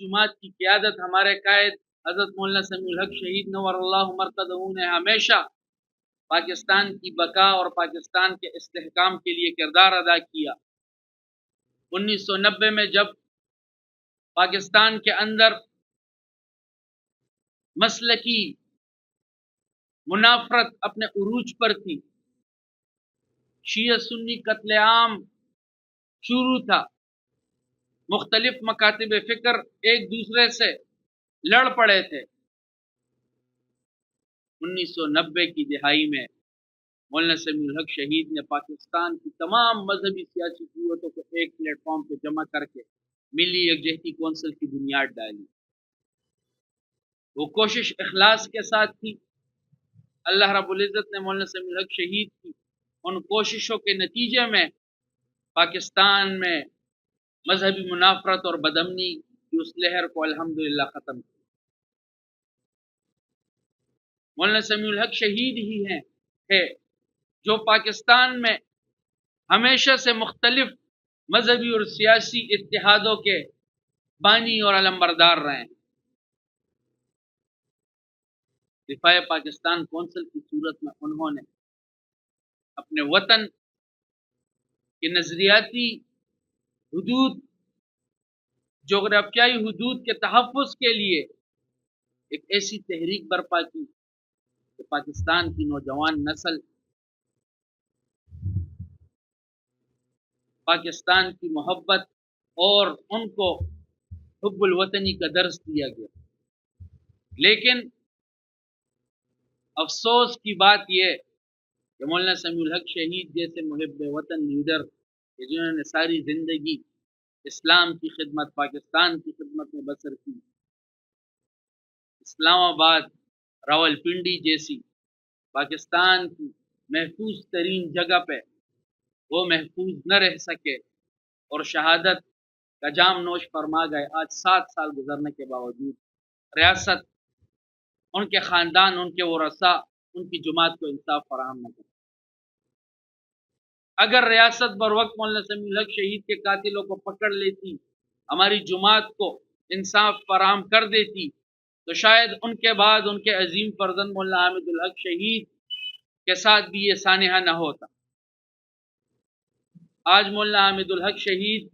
جماعت کی قیادت ہمارے قائد حضرت مولانا سمیع الحق شہید نور اللہ مرقدہ نے ہمیشہ پاکستان کی بقا اور پاکستان کے استحکام کے لیے کردار ادا کیا۔ 1990 میں جب پاکستان کے اندر مسلکی منافرت اپنے عروج پر تھی، شیعہ سنی قتل عام شروع تھا، مختلف مکاتب فکر ایک دوسرے سے لڑ پڑے تھے، 1990 کی دہائی میں مولانا سمیع الحق شہید نے پاکستان کی تمام مذہبی سیاسی قوتوں کو ایک پلیٹ فارم پہ جمع کر کے ملی یکجہتی کونسل کی بنیاد ڈالی۔ وہ کوشش اخلاص کے ساتھ تھی۔ اللہ رب العزت نے مولانا سمیع الحق شہید کی ان کوششوں کے نتیجے میں پاکستان میں مذہبی منافرت اور بدامنی کی اس لہر کو الحمدللہ ختم کیا۔ مولانا سمیع الحق شہید ہی ہیں جو پاکستان میں ہمیشہ سے مختلف مذہبی اور سیاسی اتحادوں کے بانی اور علمبردار رہے ہیں۔ دفاع پاکستان کونسل کی صورت میں انہوں نے اپنے وطن کے نظریاتی حدود، جغرافیائی حدود کے تحفظ کے لیے ایک ایسی تحریک برپا کی کہ پاکستان کی نوجوان نسل پاکستان کی محبت اور ان کو حب الوطنی کا درس دیا گیا۔ لیکن افسوس کی بات یہ کہ مولانا سمیع الحق شہید جیسے محب وطن لیڈر جنہوں نے ساری زندگی اسلام کی خدمت، پاکستان کی خدمت میں بسر کی، اسلام آباد، راولپنڈی جیسی پاکستان کی محفوظ ترین جگہ پہ وہ محفوظ نہ رہ سکے اور شہادت کا جام نوش فرما گئے۔ آج 7 سال گزرنے کے باوجود ریاست، ان کے خاندان، ان کے ورثاء، ان کی جماعت کو انصاف فراہم نہ کرے۔ اگر ریاست بر وقت مولانا سمیع الحق شہید کے قاتلوں کو پکڑ لیتی، ہماری جماعت کو انصاف فراہم کر دیتی، تو شاید ان کے بعد ان کے عظیم فرزند مولانا حامد الحق شہید کے ساتھ بھی یہ سانحہ نہ ہوتا۔ آج مولانا حامد الحق شہید